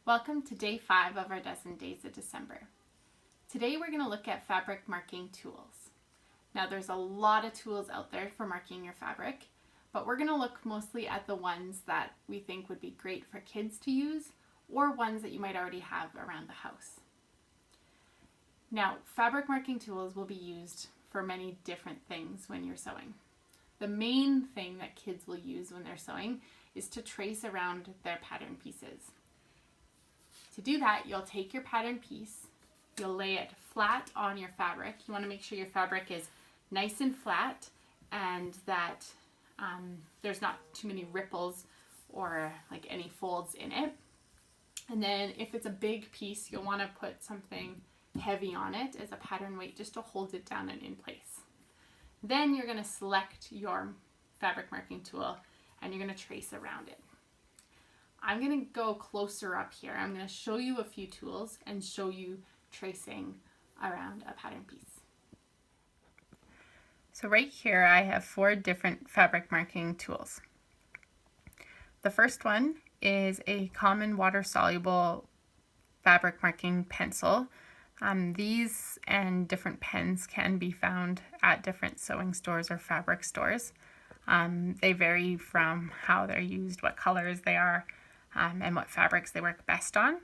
Welcome to day 5 of our dozen days of December. Today we're going to look at fabric marking tools. Now there's a lot of tools out there for marking your fabric, but we're going to look mostly at the ones that we think would be great for kids to use or ones that you might already have around the house. Now fabric marking tools will be used for many different things when you're sewing. The main thing that kids will use when they're sewing is to trace around their pattern pieces. To do that, you'll take your pattern piece, you'll lay it flat on your fabric. You want to make sure your fabric is nice and flat and that there's not too many ripples or like any folds in it. And then if it's a big piece, you'll want to put something heavy on it as a pattern weight just to hold it down and in place. Then you're going to select your fabric marking tool and you're going to trace around it. I'm going to go closer up here. I'm going to show you a few tools and show you tracing around a pattern piece. So right here I have 4 different fabric marking tools. The first one is a common water-soluble fabric marking pencil. These and different pens can be found at different sewing stores or fabric stores. They vary from how they're used, what colors they are, and what fabrics they work best on.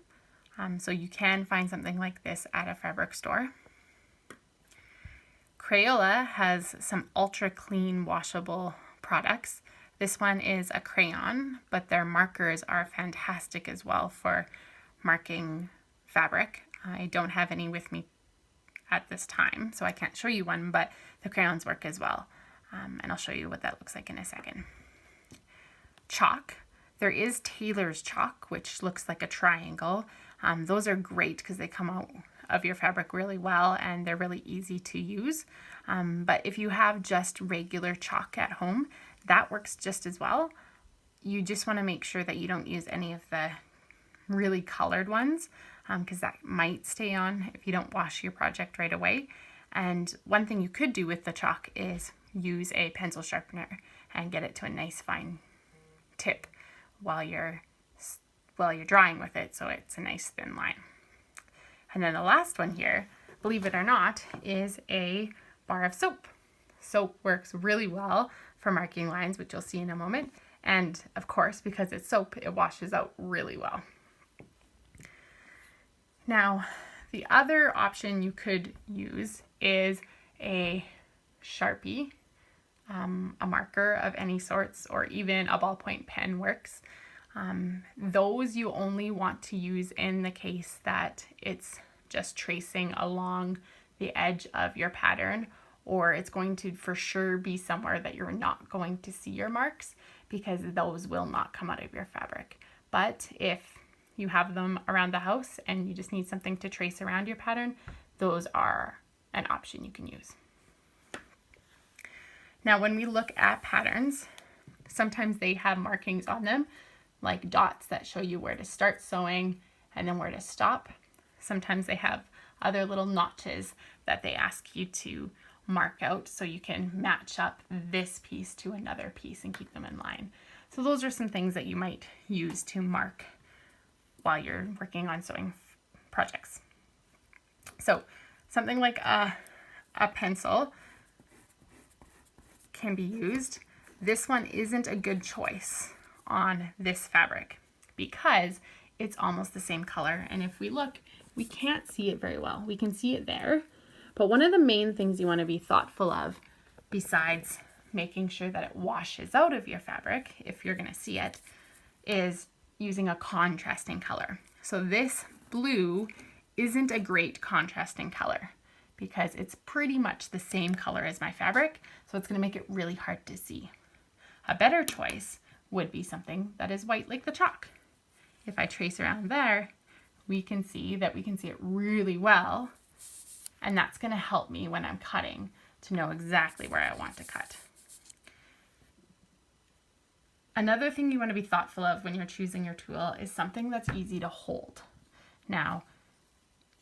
So you can find something like this at a fabric store. Crayola has some ultra clean washable products. This one is a crayon, but their markers are fantastic as well for marking fabric. I don't have any with me at this time, so I can't show you one, but the crayons work as well. And I'll show you what that looks like in a second. Chalk. There is Taylor's chalk, which looks like a triangle. Those are great because they come out of your fabric really well and they're really easy to use. But if you have just regular chalk at home, that works just as well. You just want to make sure that you don't use any of the really colored ones because that might stay on if you don't wash your project right away. And one thing you could do with the chalk is use a pencil sharpener and get it to a nice fine tip while you're drawing with it, so it's a nice thin line. And then the last one here, believe it or not, is a bar of soap. Soap works really well for marking lines, which you'll see in a moment. And of course, because it's soap, it washes out really well. Now, the other option you could use is a Sharpie, a marker of any sorts, or even a ballpoint pen works. Those you only want to use in the case that it's just tracing along the edge of your pattern, or it's going to for sure be somewhere that you're not going to see your marks because those will not come out of your fabric. But if you have them around the house and you just need something to trace around your pattern, those are an option you can use. Now, when we look at patterns, sometimes they have markings on them, like dots that show you where to start sewing and then where to stop. Sometimes they have other little notches that they ask you to mark out so you can match up this piece to another piece and keep them in line. So those are some things that you might use to mark while you're working on sewing projects. So something like a pencil can be used. This one isn't a good choice on this fabric because it's almost the same color, and if we look, we can't see it very well. We can see it there, but one of the main things you want to be thoughtful of, besides making sure that it washes out of your fabric if you're going to see it, is using a contrasting color. So this blue isn't a great contrasting color because it's pretty much the same color as my fabric, so it's going to make it really hard to see. A better choice would be something that is white like the chalk. If I trace around there, we can see it really well, and that's going to help me when I'm cutting to know exactly where I want to cut. Another thing you want to be thoughtful of when you're choosing your tool is something that's easy to hold. Now,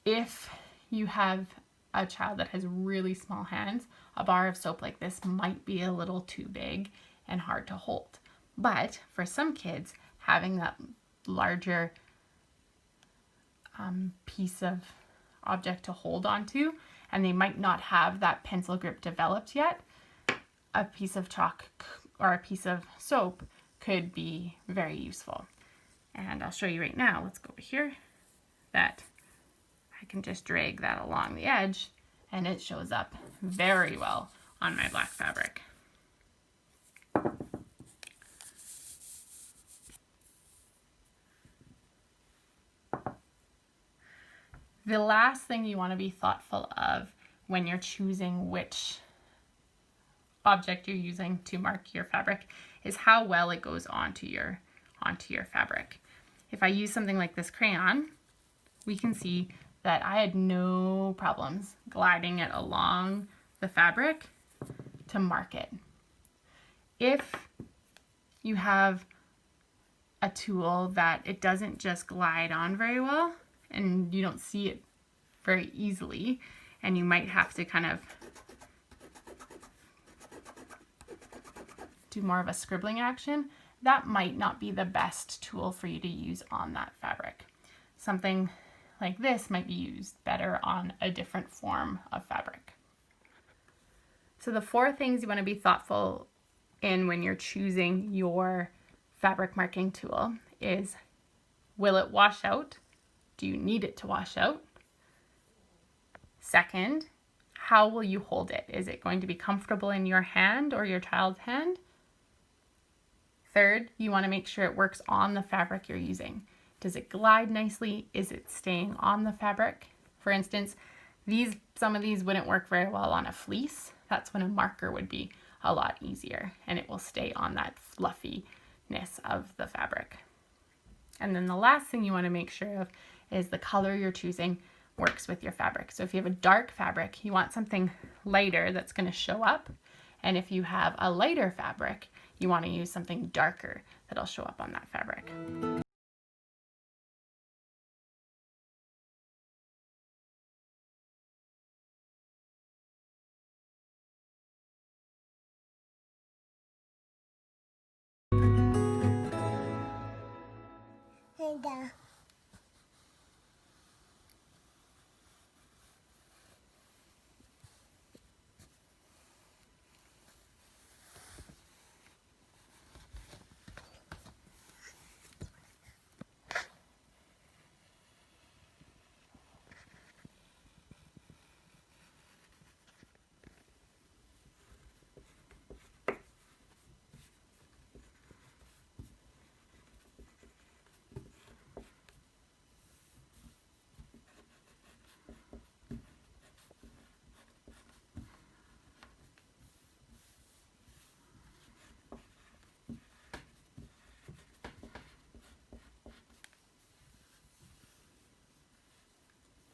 if you have a child that has really small hands, a bar of soap like this might be a little too big and hard to hold. But for some kids, having that larger piece of object to hold onto, and they might not have that pencil grip developed yet, a piece of chalk or a piece of soap could be very useful. And I'll show you right now, let's go over here, that I can just drag that along the edge and it shows up very well on my black fabric. The last thing you want to be thoughtful of when you're choosing which object you're using to mark your fabric is how well it goes onto your fabric. If I use something like this crayon, we can see that I had no problems gliding it along the fabric to mark it. If you have a tool that it doesn't just glide on very well and you don't see it very easily, and you might have to kind of do more of a scribbling action, that might not be the best tool for you to use on that fabric. Something like this might be used better on a different form of fabric. So the 4 things you want to be thoughtful in when you're choosing your fabric marking tool is, will it wash out? Do you need it to wash out? Second, how will you hold it? Is it going to be comfortable in your hand or your child's hand? Third, you want to make sure it works on the fabric you're using. Does it glide nicely? Is it staying on the fabric? For instance, some of these wouldn't work very well on a fleece. That's when a marker would be a lot easier, and it will stay on that fluffiness of the fabric. And then the last thing you want to make sure of is the color you're choosing works with your fabric. So if you have a dark fabric, you want something lighter that's going to show up. And if you have a lighter fabric, you want to use something darker that'll show up on that fabric.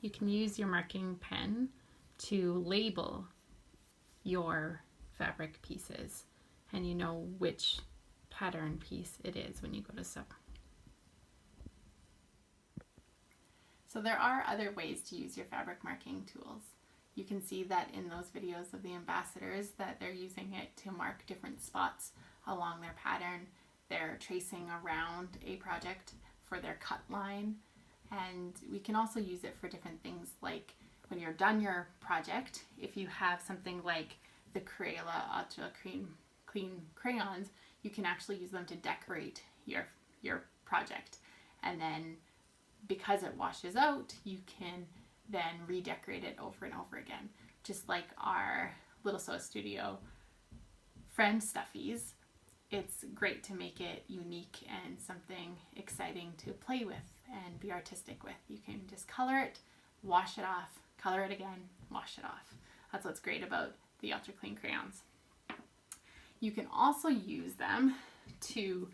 You can use your marking pen to label your fabric pieces, and you know which pattern piece it is when you go to sew. So there are other ways to use your fabric marking tools. You can see that in those videos of the ambassadors that they're using it to mark different spots along their pattern. They're tracing around a project for their cut line. And we can also use it for different things, like when you're done your project, if you have something like the Crayola Ultra Clean crayons, you can actually use them to decorate your project. And then because it washes out, you can then redecorate it over and over again. Just like our Little Sew Studio friend stuffies, it's great to make it unique and something exciting to play with and be artistic with. You can just color it, wash it off, color it again, wash it off. That's what's great about the Ultra Clean crayons. You can also use them to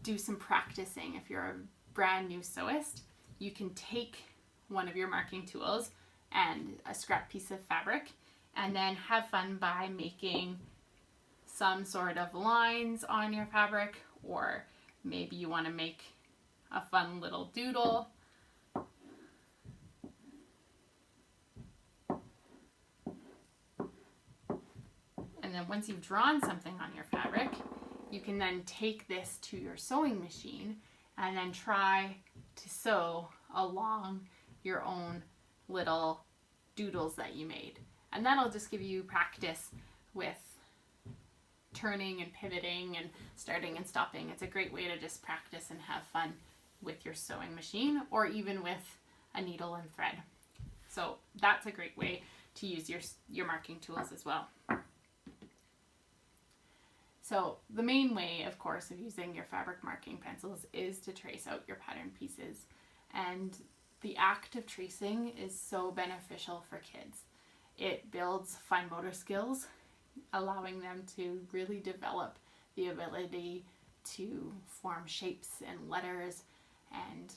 do some practicing. If you're a brand new sewist, you can take one of your marking tools and a scrap piece of fabric and then have fun by making some sort of lines on your fabric, or maybe you want to make a fun little doodle. And then once you've drawn something on your fabric, you can then take this to your sewing machine and then try to sew along your own little doodles that you made. And that'll just give you practice with turning and pivoting and starting and stopping. It's a great way to just practice and have fun with your sewing machine, or even with a needle and thread. So that's a great way to use your marking tools as well. So the main way, of course, of using your fabric marking pencils is to trace out your pattern pieces. And the act of tracing is so beneficial for kids. It builds fine motor skills, allowing them to really develop the ability to form shapes and letters and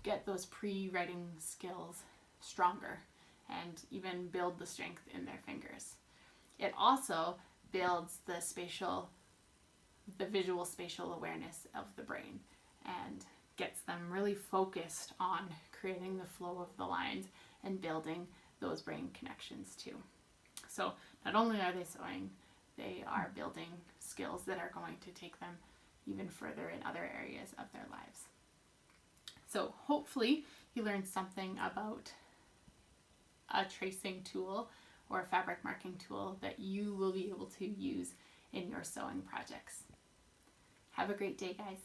get those pre-writing skills stronger and even build the strength in their fingers. It also builds the visual spatial awareness of the brain and gets them really focused on creating the flow of the lines and building those brain connections too. So not only are they sewing, they are building skills that are going to take them even further in other areas of their lives. So hopefully you learned something about a tracing tool or a fabric marking tool that you will be able to use in your sewing projects. Have a great day, guys.